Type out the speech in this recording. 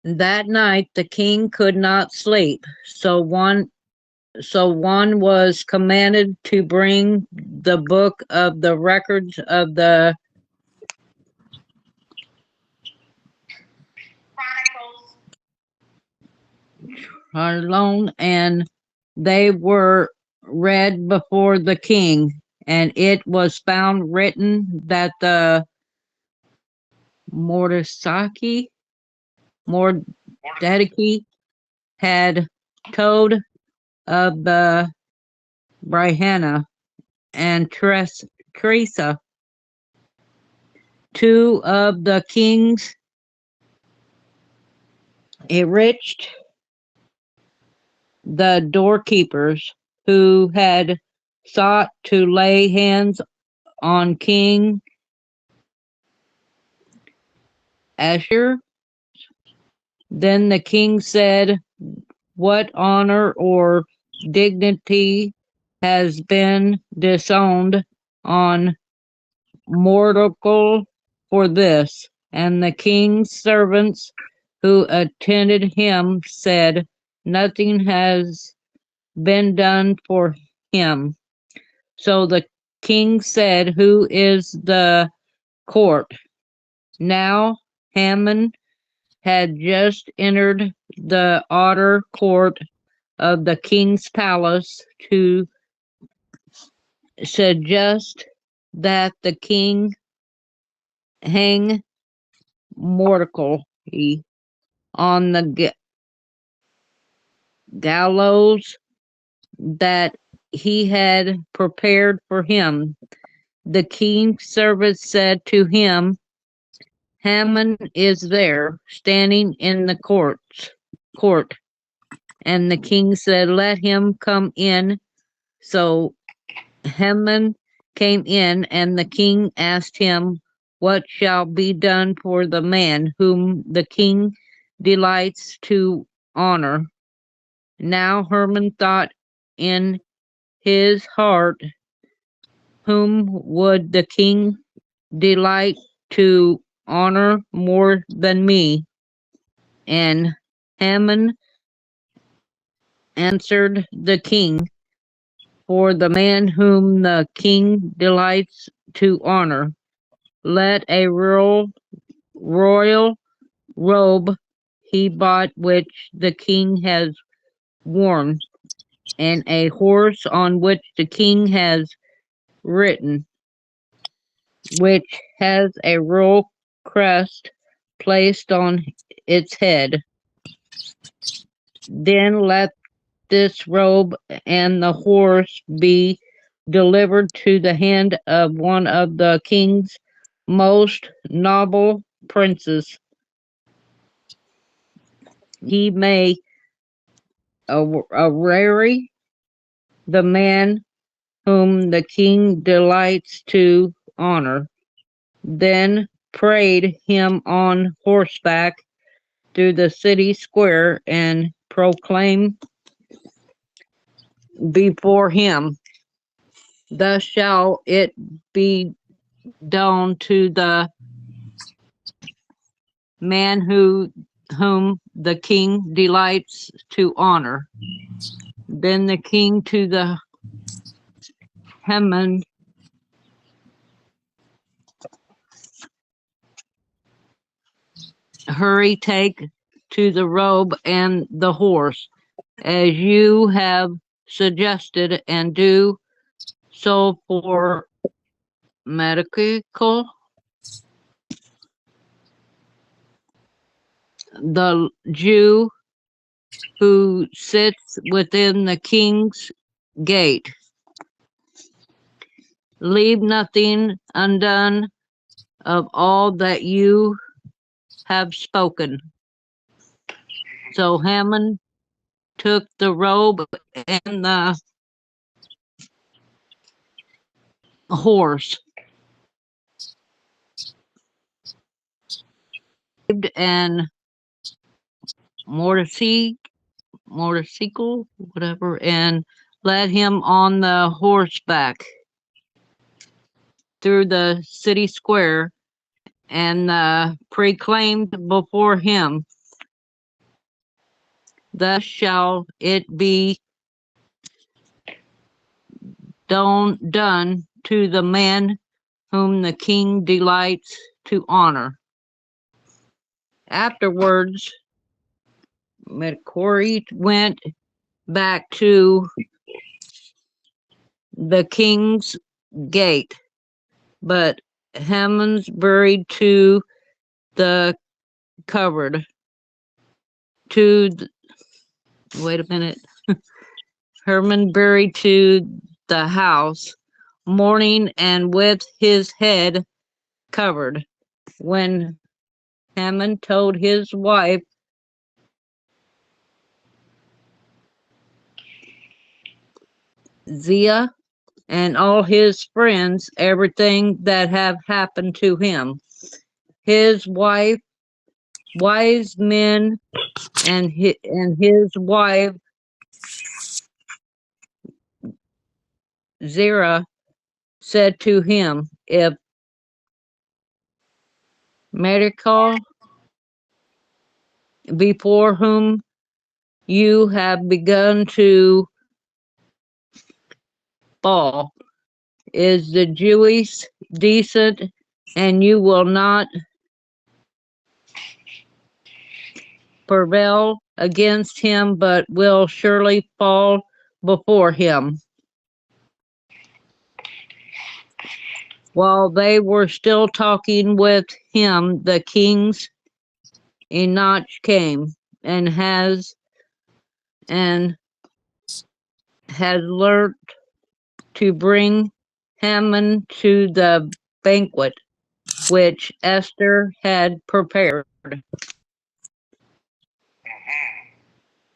That night the king could not sleep, so one was commanded to bring the book of the records of the Chronicles, and they were read before the king, and it was found written that the Mordecai Mordecai had told of the Brianna and Teresa, two of the king's enriched the doorkeepers who had sought to lay hands on King Asher. Then the king said, "What honor or dignity has been disowned on mortal for this?" And the king's servants who attended him said, "Nothing has been done for him." So the king said, "Who is the court?" Now Haman had just entered the outer court of the king's palace to suggest that the king hang Mordecai on the gallows that he had prepared for him. The king's servant said to him, "Haman is there, standing in the court." And the king said, "Let him come in." So Haman came in, and the king asked him, "What shall be done for the man whom the king delights to honor?" Now Haman thought in his heart, "Whom would the king delight to honor more than me?" And Haman answered the king, "For the man whom the king delights to honor, let a royal robe he bought which the king has worn, and a horse on which the king has ridden, which has a royal crest placed on its head. Then let this robe and the horse be delivered to the hand of one of the king's most noble princes. He may array the man whom the king delights to honor." Then parade him on horseback through the city square and proclaim before him, "Thus shall it be done to the man whom the king delights to honor." Then the king to the Haman, "Hurry, take to the robe and the horse, as you have suggested, and do so for medical, the Jew who sits within the king's gate. Leave nothing undone of all that you have spoken." So Haman took the robe and the horse, and motorcycle, whatever, and led him on the horseback through the city square, and proclaimed before him, thus shall it be done to the man whom the king delights to honor. Afterwards, Metkori went back to the king's gate, but Haman's buried to the covered to wait a minute. Herman buried to the house, mourning and with his head covered. When Haman told his wife Zia and all his friends everything that have happened to him, his wife, wise men, and his wife Zerah said to him, "If Medical, before whom you have begun to fall, is the Jewish decent, and you will not prevail against him, but will surely fall before him." While they were still talking with him, the king's Enoch came and and had learnt to bring Haman to the banquet which Esther had prepared.